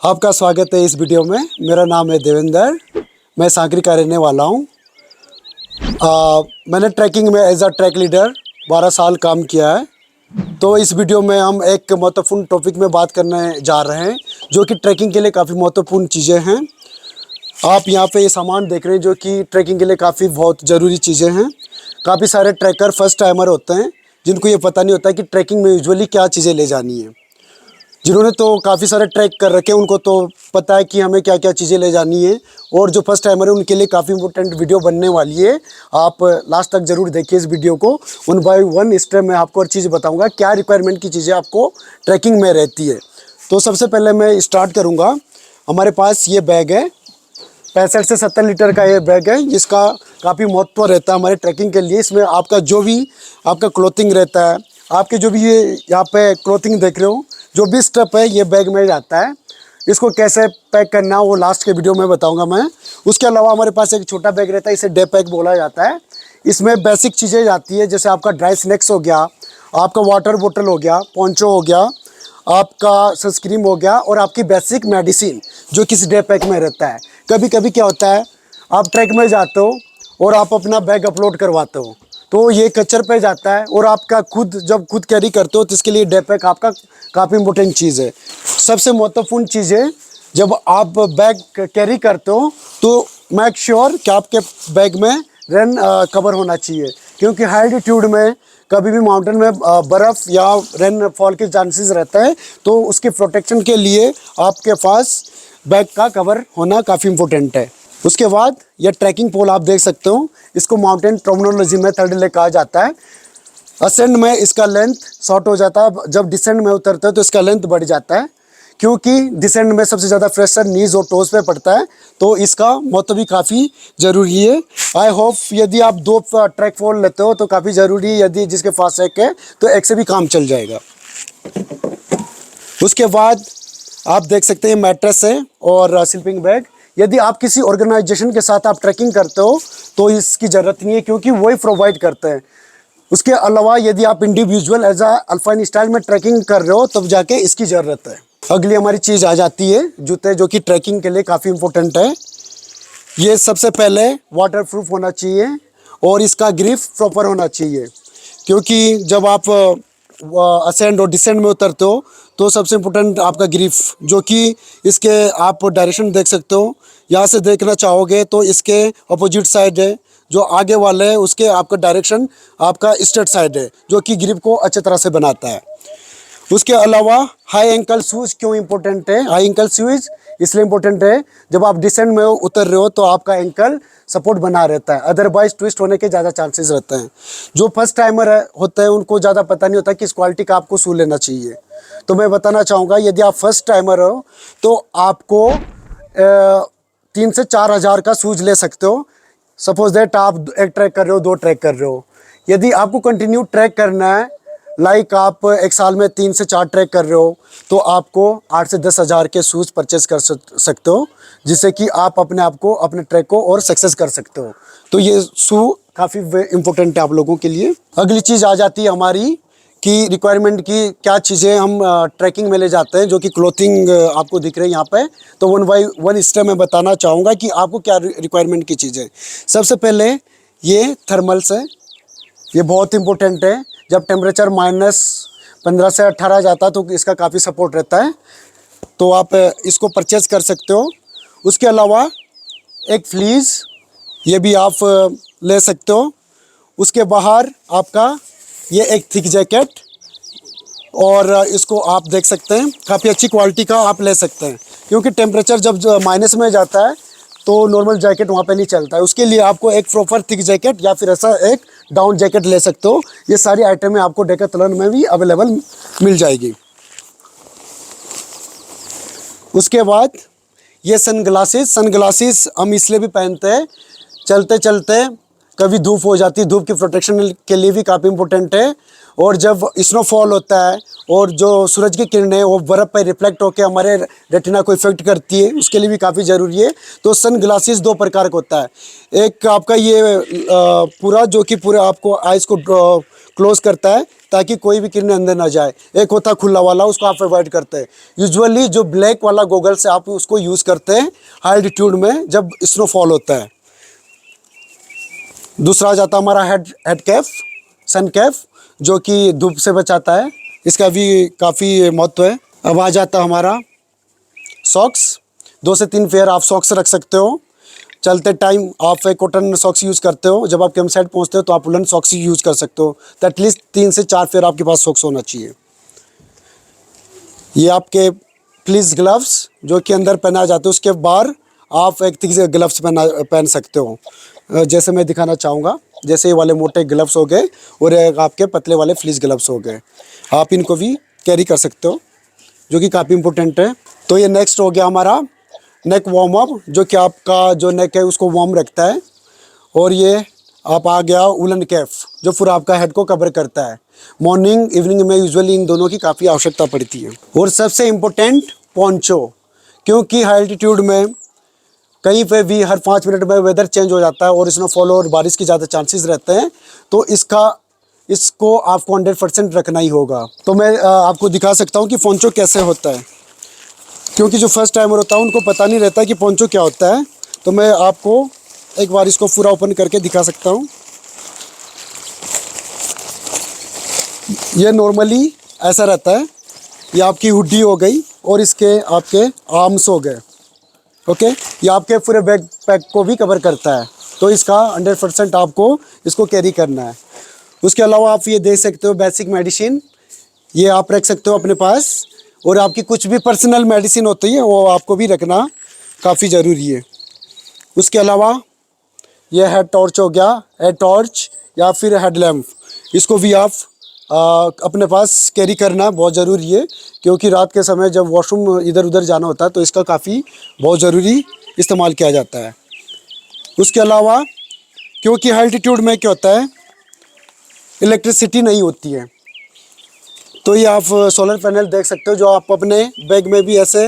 आपका स्वागत है इस वीडियो में। मेरा नाम है देवेंद्र, मैं सांकरी का रहने वाला हूँ। मैंने ट्रैकिंग में एज अ ट्रैक लीडर 12 साल काम किया है। तो इस वीडियो में हम एक महत्वपूर्ण टॉपिक में बात करने जा रहे हैं, जो कि ट्रैकिंग के लिए काफ़ी महत्वपूर्ण चीज़ें हैं। आप यहाँ पे ये सामान देख रहे हैं, जो कि ट्रैकिंग के लिए काफ़ी बहुत ज़रूरी चीज़ें हैं। काफ़ी सारे ट्रैकर फर्स्ट टाइमर होते हैं, जिनको ये पता नहीं होता कि ट्रैकिंग में यूजुअली क्या चीज़ें ले जानी है। जिन्होंने तो काफ़ी सारे ट्रैक कर रखे हैं, उनको तो पता है कि हमें क्या क्या चीज़ें ले जानी है। और जो फर्स्ट टाइमर है, उनके लिए काफ़ी इंपॉर्टेंट वीडियो बनने वाली है। आप लास्ट तक ज़रूर देखिए इस वीडियो को। 1 बाय 1 स्टेप में आपको हर चीज़ बताऊंगा, क्या रिक्वायरमेंट की चीज़ें आपको ट्रैकिंग में रहती है। तो सबसे पहले मैं स्टार्ट करूँगा। हमारे पास ये बैग है, 65 से 70 लीटर का ये बैग है, जिसका काफ़ी महत्व रहता है हमारे ट्रैकिंग के लिए। इसमें आपका जो भी आपका क्लोथिंग रहता है, आपके जो भी ये यहाँ पे क्लोथिंग देख रहे हो, जो भी स्टेप है ये बैग में जाता है। इसको कैसे पैक करना वो लास्ट के वीडियो में बताऊंगा मैं। उसके अलावा हमारे पास एक छोटा बैग रहता है, इसे डे पैक बोला जाता है। इसमें बेसिक चीज़ें जाती है, जैसे आपका ड्राई स्नैक्स हो गया, आपका वाटर बोतल हो गया, पोंचो हो गया, आपका सनस्क्रीन हो गया, और आपकी बेसिक मेडिसिन जो किसी डे पैक में रहता है। कभी कभी क्या होता है, आप ट्रैक में जाते हो और आप अपना बैग अपलोड करवाते हो, तो ये कचर पे जाता है, और आपका जब खुद कैरी करते हो तो इसके लिए डे पैक आपका काफ़ी इंपॉर्टेंट चीज़ है। सबसे महत्वपूर्ण चीज़ है, जब आप बैग कैरी करते हो तो मेक श्योर कि आपके बैग में रेन कवर होना चाहिए, क्योंकि हाई एल्टीट्यूड में कभी भी माउंटेन में बर्फ़ या रेन फॉल के चांसेस रहता है। तो उसके प्रोटेक्शन के लिए आपके पास बैग का कवर होना काफ़ी इंपॉर्टेंट है। उसके बाद यह ट्रैकिंग पोल आप देख सकते हो, इसको माउंटेन टर्मिनोलॉजी में थर्ड ले कहा जाता है। असेंड में इसका लेंथ शॉर्ट हो जाता है, जब डिसेंड में उतरते हैं तो इसका लेंथ बढ़ जाता है, क्योंकि डिसेंड में सबसे ज़्यादा प्रेशर नीज और टोज पे पड़ता है। तो इसका महत्व भी काफ़ी ज़रूरी है। आई होप यदि आप 2 ट्रैक पोल लेते हो तो काफ़ी ज़रूरी है, यदि जिसके पास एक है तो एक से भी काम चल जाएगा। उसके बाद आप देख सकते हैं मैट्रेस है और स्लीपिंग बैग। यदि आप किसी ऑर्गेनाइजेशन के साथ आप ट्रैकिंग करते हो तो इसकी ज़रूरत नहीं है, क्योंकि वही प्रोवाइड करते हैं। उसके अलावा यदि आप individual as a alpine style में ट्रैकिंग कर रहे हो तब जाके इसकी ज़रूरत है। अगली हमारी चीज़ आ जाती है जूते, जो कि ट्रैकिंग के लिए काफ़ी इंपॉर्टेंट है। ये सबसे पहले वाटर प्रूफ होना चाहिए और इसका ग्रिप प्रॉपर होना चाहिए, क्योंकि जब आप असेंड और डिसेंड में उतरते हो तो सबसे इम्पोर्टेंट आपका ग्रिप, जो कि इसके आप डायरेक्शन देख सकते हो। यहाँ से देखना चाहोगे तो इसके अपोजिट साइड है, जो आगे वाले है उसके आपका डायरेक्शन आपका स्ट्रेट साइड है, जो कि ग्रिप को अच्छी तरह से बनाता है। उसके अलावा हाई एंकल शूज़ क्यों इंपॉर्टेंट है? हाई एंकल शूज़ इसलिए इंपॉर्टेंट है, जब आप डिसेंड में उतर रहे हो तो आपका एंकल सपोर्ट बना रहता है, अदरवाइज ट्विस्ट होने के ज़्यादा चांसेस रहते हैं। जो फर्स्ट टाइमर होते हैं उनको ज़्यादा पता नहीं होता कि इस क्वालिटी का आपको शू लेना चाहिए। तो मैं बताना चाहूँगा, यदि आप फर्स्ट टाइमर हो तो आपको 3 से 4 हज़ार का शूज़ ले सकते हो। सपोज दैट आप एक ट्रैक कर रहे हो, 2 ट्रैक कर रहे हो। यदि आपको कंटिन्यू ट्रैक करना है, लाइक आप एक साल में 3 से 4 ट्रैक कर रहे हो, तो आपको 8 से 10 हज़ार के शूज़ परचेस कर सकते हो, जिससे कि आप अपने आप को, अपने ट्रैक को और सक्सेस कर सकते हो। तो ये शू काफ़ी इम्पोर्टेंट है आप लोगों के लिए। अगली चीज़ आ जाती है हमारी कि रिक्वायरमेंट की क्या चीज़ें हम ट्रैकिंग में ले जाते हैं, जो कि क्लोथिंग आपको दिख रहे हैं यहाँ पे। तो 1 बाय 1 स्टेप में बताना चाहूँगा कि आपको क्या रिक्वायरमेंट की चीज़ें। सबसे पहले ये थर्मल्स है, ये बहुत इंपॉर्टेंट है। जब टेम्परेचर -15 से 18 जाता है तो इसका काफ़ी सपोर्ट रहता है, तो आप इसको परचेज़ कर सकते हो। उसके अलावा एक फ्लीज़, ये भी आप ले सकते हो। उसके बाहर आपका ये एक थिक जैकेट, और इसको आप देख सकते हैं काफ़ी अच्छी क्वालिटी का आप ले सकते हैं, क्योंकि टेम्परेचर जब माइनस में जाता है तो नॉर्मल जैकेट वहाँ पे नहीं चलता है। उसके लिए आपको एक प्रॉपर थिक जैकेट या फिर ऐसा एक डाउन जैकेट ले सकते हो। ये सारी आइटमें आपको डेकाथलॉन में भी अवेलेबल मिल जाएगी। उसके बाद ये सनग्लासेस हम इसलिए भी पहनते हैं, चलते चलते कभी धूप हो जाती है, धूप की प्रोटेक्शन के लिए भी काफ़ी इंपॉर्टेंट है। और जब स्नोफॉल होता है और जो सूरज की किरणें वो बर्फ़ पर रिफ्लेक्ट होकर हमारे रेटिना को इफेक्ट करती है, उसके लिए भी काफ़ी ज़रूरी है। तो सन ग्लासेस दो प्रकार का होता है। एक आपका ये पूरा जो कि पूरे आपको आइज़ को क्लोज करता है ताकि कोई भी किरणें अंदर ना जाए। एक होता है खुला वाला, उसको आप अवॉइड करते हैं। यूजुअली जो ब्लैक वाला गोगल्स है आप उसको यूज़ करते हैं हाई एल्टीट्यूड में जब स्नोफॉल होता है। दूसरा आ जाता है हमारा हेड कैप, सन कैप, जो कि धूप से बचाता है। इसका भी काफ़ी महत्व है। अब आ जाता है हमारा सॉक्स। 2 से 3 पेयर आप सॉक्स रख सकते हो। चलते टाइम आप एक कॉटन सॉक्स यूज़ करते हो, जब आप कैंप साइड पहुँचते हो तो आप वुलन सॉक्स यूज़ कर सकते हो। तो एटलीस्ट 3 से 4 पेयर आपके पास सॉक्स होना चाहिए। ये आपके फ्लीस ग्लव्स जो कि अंदर पहनाए जाते हैं, उसके बाहर आप एक थिक ग्लव्स पहन सकते हो। जैसे मैं दिखाना चाहूँगा, जैसे ये वाले मोटे ग्लव्स हो गए और एक आपके पतले वाले फ्लीस ग्लव्स हो गए, आप इनको भी कैरी कर सकते हो, जो कि काफ़ी इंपॉर्टेंट है। तो ये नेक्स्ट हो गया हमारा नेक वार्म अप, जो कि आपका जो नेक है उसको वार्म रखता है। और ये आप आ गया वुलन कैप, जो पूरा आपका हेड को कवर करता है। मॉर्निंग इवनिंग में यूजुअली इन दोनों की काफ़ी आवश्यकता पड़ती है। और सबसे इम्पोर्टेंट पोंचो, क्योंकि हाई एल्टीट्यूड में कहीं पे भी हर 5 मिनट में वेदर चेंज हो जाता है और स्नोफॉल और बारिश की ज़्यादा चांसेस रहते हैं। तो इसको आपको 100% रखना ही होगा। तो मैं आपको दिखा सकता हूँ कि पोंचो कैसे होता है, क्योंकि जो फर्स्ट टाइमर होता है उनको पता नहीं रहता कि पोंचो क्या होता है। तो मैं आपको एक बार इसको पूरा ओपन करके दिखा सकता हूँ। ये नॉर्मली ऐसा रहता है। ये आपकी हुडी हो गई और इसके आपके आर्म्स हो गए। ओके, ये आपके पूरे बैग पैक को भी कवर करता है। तो इसका 100% आपको इसको कैरी करना है। उसके अलावा आप ये देख सकते हो बेसिक मेडिसिन, ये आप रख सकते हो अपने पास। और आपकी कुछ भी पर्सनल मेडिसिन होती है वो आपको भी रखना काफ़ी ज़रूरी है। उसके अलावा ये हेड टॉर्च हो गया, हेड टॉर्च या फिर हेड लैम्प, इसको भी आप अपने पास कैरी करना बहुत ज़रूरी है, क्योंकि रात के समय जब वॉशरूम इधर उधर जाना होता है तो इसका काफ़ी बहुत ज़रूरी इस्तेमाल किया जाता है। उसके अलावा क्योंकि हाई एल्टीट्यूड में क्या होता है, इलेक्ट्रिसिटी नहीं होती है, तो ये आप सोलर पैनल देख सकते हो जो आप अपने बैग में भी ऐसे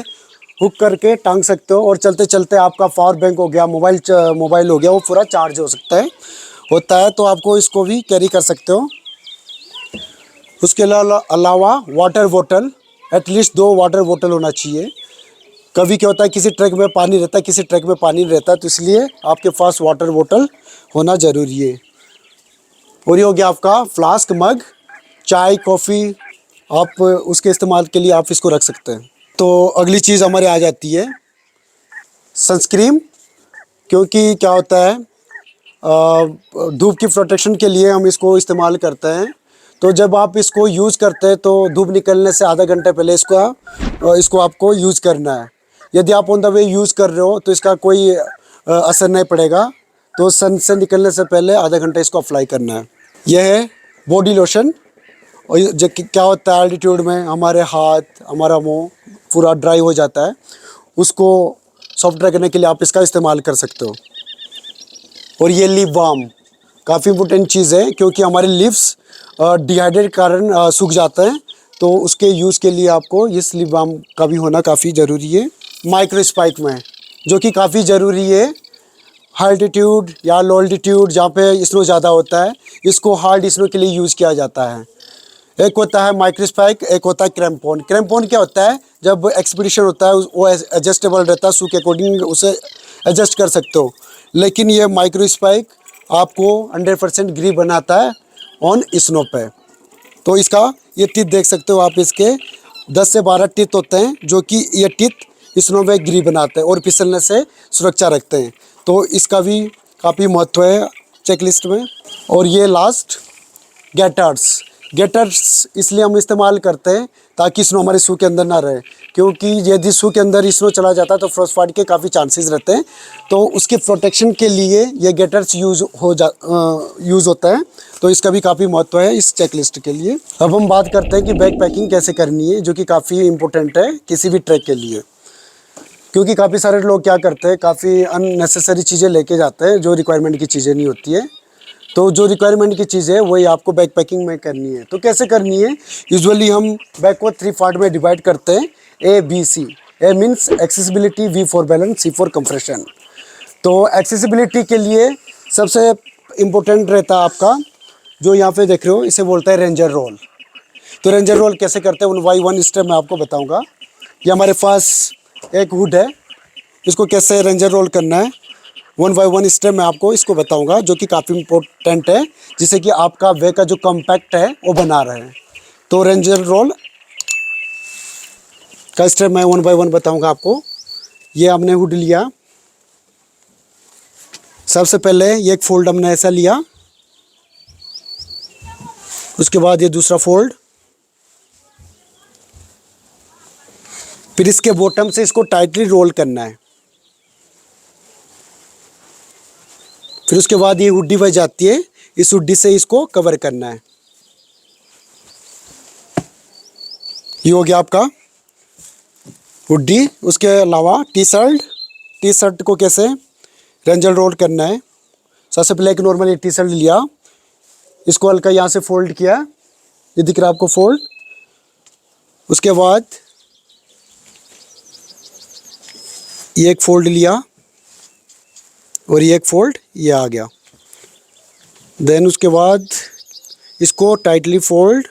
हुक करके टांग सकते हो। और चलते चलते आपका पावर बैंक हो गया, मोबाइल हो गया, वो पूरा चार्ज हो सकता है होता है। तो आपको इसको भी कैरी कर सकते हो। उसके अलावा वाटर बोतल, एटलीस्ट 2 वाटर बोतल होना चाहिए। कभी क्या होता है किसी ट्रक में पानी रहता है, किसी ट्रक में पानी नहीं रहता, तो इसलिए आपके पास वाटर बोतल होना ज़रूरी है। और ये हो गया आपका फ्लास्क, मग, चाय कॉफ़ी, आप उसके इस्तेमाल के लिए आप इसको रख सकते हैं। तो अगली चीज़ हमारे आ जाती है सनस्क्रीन, क्योंकि क्या होता है धूप की प्रोटेक्शन के लिए हम इसको इस्तेमाल करते हैं। तो जब आप इसको यूज़ करते हैं तो धूप निकलने से आधा घंटे पहले इसको आपको यूज़ करना है। यदि आप ऑन द वे यूज़ कर रहे हो तो इसका कोई असर नहीं पड़ेगा। तो सन से निकलने से पहले आधा घंटा इसको अप्लाई करना है। यह है बॉडी लोशन। और जो क्या होता है एल्टीट्यूड में हमारे हाथ, हमारा मुंह पूरा ड्राई हो जाता है, उसको सॉफ्ट रखने के लिए आप इसका इस्तेमाल कर सकते हो। और ये लिप बाम काफ़ी इंपॉर्टेंट चीज़ है, क्योंकि हमारे लिप्स डिहाइड्रेट के कारण सूख जाते हैं। तो उसके यूज़ के लिए आपको इस लिप बाम का भी होना काफ़ी ज़रूरी है। माइक्रो स्पाइक में, जो कि काफ़ी ज़रूरी है हाई एल्टीट्यूड या लो एल्टीट्यूड जहाँ पे स्नो ज़्यादा होता है, इसको हार्ड स्नो के लिए यूज़ किया जाता है। एक होता है माइक्रो स्पाइक, एक होता है क्रैम्पोन। क्रैम्पोन क्या होता है, जब एक्सपीडिशन होता है वो एडजस्टेबल रहता है, शू के अकॉर्डिंग उसे एडजस्ट कर सकते हो। लेकिन ये माइक्रो स्पाइक आपको 100% ग्रिप बनाता है ऑन स्नो पे। तो इसका ये टीथ देख सकते हो आप, इसके 10 से 12 टीथ होते हैं, जो कि ये टीथ स्नो में ग्रिप बनाते हैं और फिसलने से सुरक्षा रखते हैं। तो इसका भी काफ़ी महत्व है चेकलिस्ट में। और ये लास्ट गेटर्स इसलिए हम इस्तेमाल करते हैं ताकि स्नो हमारे शू के अंदर ना रहे, क्योंकि यदि शू के अंदर स्नो चला जाता है तो फ्रॉस्ट फाइट के काफ़ी चांसेस रहते हैं। तो उसके प्रोटेक्शन के लिए ये गेटर्स यूज़ होता है। तो इसका भी काफ़ी महत्व है इस चेकलिस्ट के लिए। अब हम बात करते हैं कि बैग पैकिंग कैसे करनी है, जो कि काफ़ी इंपॉर्टेंट है किसी भी ट्रैक के लिए। क्योंकि काफ़ी सारे लोग क्या करते हैं, काफ़ी अननेसेसरी चीज़ें लेके जाते हैं जो रिक्वायरमेंट की चीज़ें नहीं होती है। तो जो रिक्वायरमेंट की चीज़ है वही आपको बैग पैकिंग में करनी है। तो कैसे करनी है, यूजुअली हम बैग को 3 पार्ट में डिवाइड करते हैं, ABC। A means accessibility, B for balance, C for compression. तो एक्सेसिबिलिटी के लिए सबसे इम्पोर्टेंट रहता है आपका जो यहाँ पे देख रहे हो, इसे बोलता है रेंजर रोल। तो रेंजर रोल कैसे करते हैं, 1 बाई 1 स्टेप मैं आपको बताऊंगा। ये हमारे पास एक हुड है, इसको कैसे रेंजर रोल करना है 1 बाई 1 स्टेप मैं आपको इसको बताऊंगा, जो कि काफ़ी इम्पोर्टेंट है, जिससे कि आपका वे का जो कम्पैक्ट है वो बना रहे। तो रेंजर रोल का स्टेप मैं 1 बाई 1 बताऊंगा आपको। ये हमने हुड लिया, सबसे पहले ये एक फोल्ड हमने ऐसा लिया, उसके बाद ये दूसरा फोल्ड, फिर इसके बॉटम से इसको टाइटली रोल करना है। फिर उसके बाद ये हुड्डी बच जाती है, इस हुड्डी से इसको कवर करना है। ये हो गया आपका हुड्डी। उसके अलावा टी शर्ट को कैसे रेंजर रोल करना है, सबसे पहले एक नॉर्मल टी शर्ट लिया, इसको हल्का यहाँ से फोल्ड किया, ये दिख रहा है आपको फोल्ड। उसके बाद ये एक फोल्ड लिया और ये एक फोल्ड ये आ गया। देन उसके बाद इसको टाइटली फोल्ड,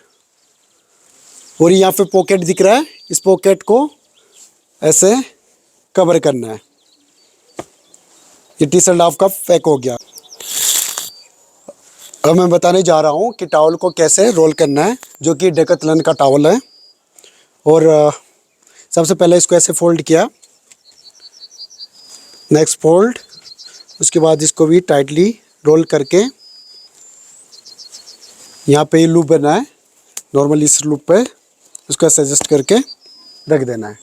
और यहाँ पे पॉकेट दिख रहा है, इस पॉकेट को ऐसे कवर करना है। ये टी शर्ट आपका पैक हो गया। अब मैं बताने जा रहा हूँ कि टॉवल को कैसे रोल करना है, जो कि डेकाथलॉन का टॉवल है। और सबसे पहले इसको ऐसे फोल्ड किया, नेक्स्ट फोल्ड, उसके बाद इसको भी टाइटली रोल करके यहाँ पे लूप बना है, नॉर्मली इस लूप पे इसको ऐसे एडजस्ट करके रख देना है।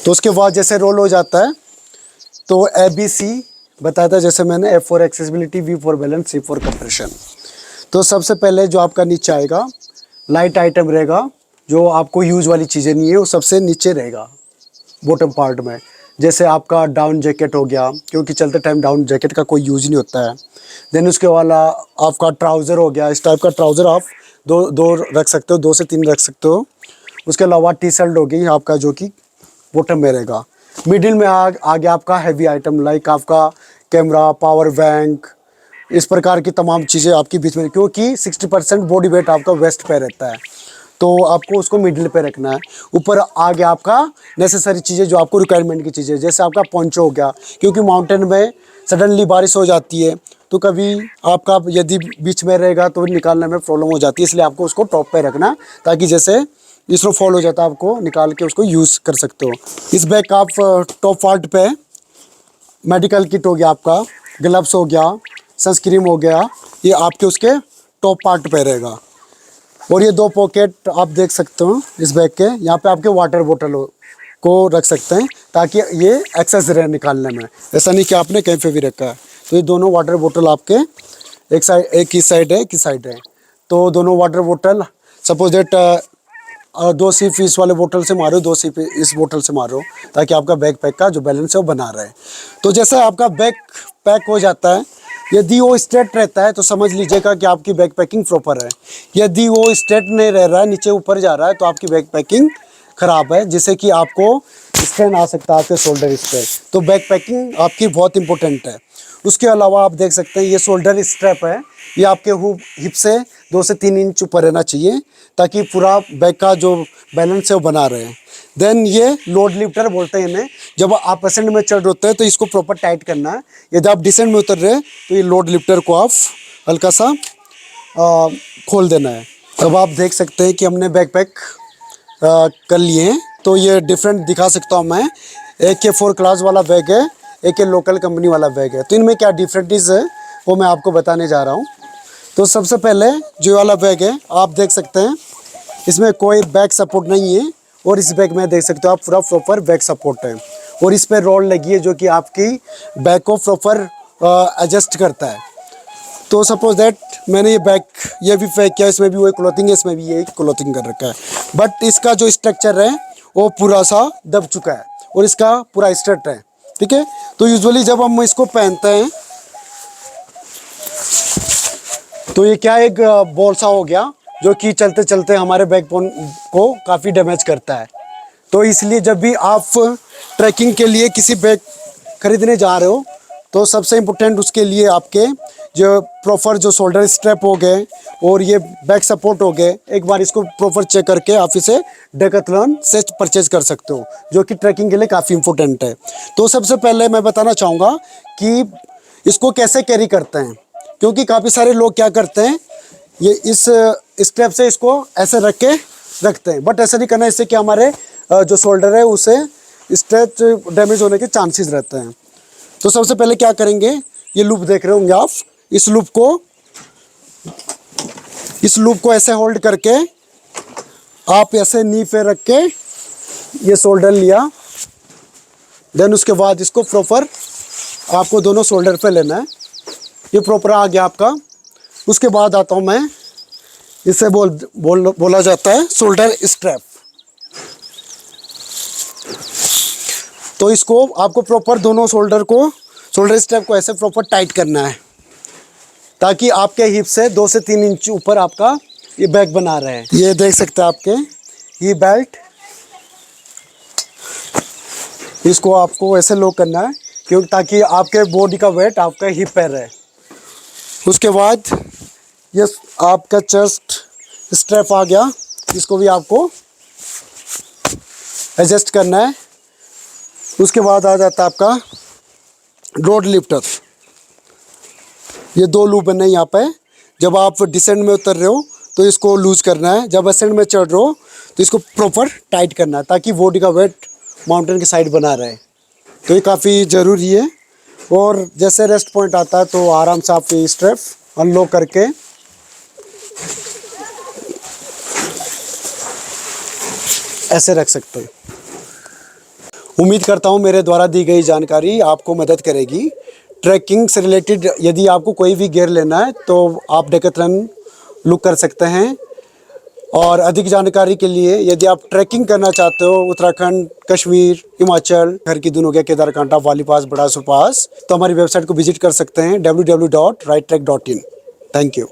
तो उसके बाद जैसे रोल हो जाता है तो ABC बताया था, जैसे मैंने, F for accessibility, B for balance, C for compression. तो सबसे पहले जो आपका नीचे आएगा लाइट आइटम रहेगा, जो आपको यूज वाली चीज़ें नहीं है, वो सबसे नीचे रहेगा बॉटम पार्ट में। जैसे आपका डाउन जैकेट हो गया, क्योंकि चलते टाइम डाउन जैकेट का कोई यूज नहीं होता है। देन उसके वाला आपका ट्राउज़र हो गया, इस टाइप का ट्राउज़र आप दो रख सकते हो, 2 से 3 रख सकते हो। उसके अलावा टी शर्ट हो गई आपका, जो कि बॉटम में रहेगा। मिडिल में आगे आपका हैवी आइटम लाइक आपका कैमरा, पावर बैंक, इस प्रकार की तमाम चीज़ें आपकी बीच में, क्योंकि 60% बॉडी वेट आपका वेस्ट पे रहता है, तो आपको उसको मिडिल पे रखना है। ऊपर आगे आपका नेसेसरी चीज़ें, जो आपको रिक्वायरमेंट की चीज़ें, जैसे आपका पोंचो हो गया, क्योंकि माउंटेन में सडनली बारिश हो जाती है, तो कभी आपका यदि बीच में रहेगा तो निकालने में प्रॉब्लम हो जाती है, इसलिए आपको उसको टॉप पे रखना, ताकि जैसे स्नोफॉल हो जाता है आपको निकाल के उसको यूज़ कर सकते हो। इस बैग का आप टॉप पार्ट पे मेडिकल किट हो गया आपका, ग्लव्स हो गया, सनस्क्रीन हो गया, ये आपके उसके टॉप पार्ट पे रहेगा। और ये 2 पॉकेट आप देख सकते हो इस बैग के, यहाँ पे आपके वाटर बोतल को रख सकते हैं, ताकि ये एक्सेस रहे निकालने में, ऐसा नहीं कि आपने कहीं पे भी रखा है। तो ये दोनों वाटर बोतल आपके एक ही साइड है, एक ही साइड है। तो दोनों वाटर बोतल, सपोज डेट 2 सिप इस वाले बोतल से मारो, 2 सिप इस बोतल से मारो, ताकि आपका बैग पैक का जो बैलेंस है वो बना रहे। तो जैसे आपका बैग पैक हो जाता है, यदि वो स्ट्रेट रहता है तो समझ लीजिएगा कि आपकी बैग पैकिंग प्रॉपर है। यदि वो स्ट्रेट नहीं रह रहा है, नीचे ऊपर जा रहा है, तो आपकी बैग पैकिंग ख़राब है, जिससे कि आपको स्ट्रेन आ सकता है आपके शोल्डर स्ट्रेप। तो बैग पैकिंग आपकी बहुत इंपॉर्टेंट है। उसके अलावा आप देख सकते हैं ये शोल्डर स्ट्रैप है, ये आपके हिप से 2 से 3 इंच ऊपर रहना चाहिए, ताकि पूरा बैग का जो बैलेंस है वो बना रहे। देन ये लोड लिफ्टर बोलते हैं इन्हें। जब आप असेंड में चढ़ होते हैं तो इसको प्रॉपर टाइट करना है। यदि आप डिसेंड में उतर रहे हैं तो ये लोड लिफ्टर को आप हल्का सा खोल देना है। अब आप देख सकते हैं कि हमने बैग पैक कर लिए हैं। तो ये डिफरेंट दिखा सकता हूँ मैं। एक ये 4 क्लास वाला बैग है, एक ये लोकल कंपनी वाला बैग है। तो इनमें क्या डिफरेंटिस है वो मैं आपको बताने जा रहा हूँ। तो सबसे पहले जो वाला बैग है आप देख सकते हैं, इसमें कोई बैक सपोर्ट नहीं है, और इस बैग में देख सकते हो आप पूरा प्रॉपर बैक सपोर्ट है, और इस पर रोड लगी है जो कि आपकी बैग को प्रॉपर एडजस्ट करता है। तो सपोज दैट मैंने ये बैग ये भी पैक किया, इसमें भी वही क्लॉथिंग है, इसमें भी यही क्लॉथिंग कर रखा है, बट इसका जो स्ट्रक्चर है वो पूरा सा दब चुका है और इसका पूरा स्ट्रेट है। ठीक है। तो यूजुअली जब हम इसको पहनते हैं तो ये क्या एक बॉल सा हो गया जो कि चलते चलते हमारे बैकबोन को काफ़ी डैमेज करता है। तो इसलिए जब भी आप ट्रैकिंग के लिए किसी बैग खरीदने जा रहे हो तो सबसे इम्पोर्टेंट उसके लिए आपके जो प्रॉपर जो शोल्डर स्ट्रैप हो गए और ये बैक सपोर्ट हो गए, एक बार इसको प्रॉपर चेक करके आप इसे डेकाथलॉन से परचेज कर सकते हो, जो कि ट्रैकिंग के लिए काफ़ी इम्पोर्टेंट है। तो सबसे पहले मैं बताना चाहूँगा कि इसको कैसे कैरी करते हैं, क्योंकि काफ़ी सारे लोग क्या करते हैं, ये इस स्ट्रैप से इसको ऐसे रख के रखते हैं, बट ऐसा नहीं करना, इससे कि हमारे जो शोल्डर है उसे स्ट्रैप डैमेज होने के चांसेस रहते हैं। तो सबसे पहले क्या करेंगे, ये लूप देख रहे होंगे आप, इस लूप को ऐसे होल्ड करके आप ऐसे नी पे रख के ये शोल्डर लिया, देन उसके बाद इसको प्रॉपर आपको दोनों शोल्डर पे लेना है। ये प्रॉपर आ गया आपका। उसके बाद आता हूँ मैं, इसे बोला जाता है शोल्डर स्ट्रैप। तो इसको आपको प्रॉपर दोनों शोल्डर स्ट्रैप को ऐसे प्रॉपर टाइट करना है, ताकि आपके हिप से 2 से 3 इंच ऊपर आपका ये बैग बना रहे हैं। ये देख सकते हैं आपके ये बेल्ट, इसको आपको ऐसे लॉक करना है, क्योंकि ताकि आपके बॉडी का वेट आपका हिप पे रहे। उसके बाद ये आपका चेस्ट स्ट्रैप आ गया, इसको भी आपको एडजस्ट करना है। उसके बाद आ जाता है आपका रोड लिफ्टर। ये 2 लूप है यहाँ पे। जब आप डिसेंड में उतर रहे हो तो इसको लूज करना है, जब असेंड में चढ़ रहे हो तो इसको प्रॉपर टाइट करना है, ताकि बॉडी का वेट माउंटेन की साइड बना रहे। तो ये काफ़ी ज़रूरी है। और जैसे रेस्ट पॉइंट आता है तो आराम से आप ये स्ट्रैप अनलॉक करके ऐसे रख सकते हैं। उम्मीद करता हूँ मेरे द्वारा दी गई जानकारी आपको मदद करेगी। ट्रैकिंग से रिलेटेड यदि आपको कोई भी गियर लेना है तो आप डेकाथलॉन लुक कर सकते हैं। और अधिक जानकारी के लिए यदि आप ट्रैकिंग करना चाहते हो उत्तराखंड, कश्मीर, हिमाचल, घर की दून हो गया, केदारकांठा, वाली पास, बड़ा सुपास, तो हमारी वेबसाइट को विजिट कर सकते हैं www.ridetrack.in। Thank you.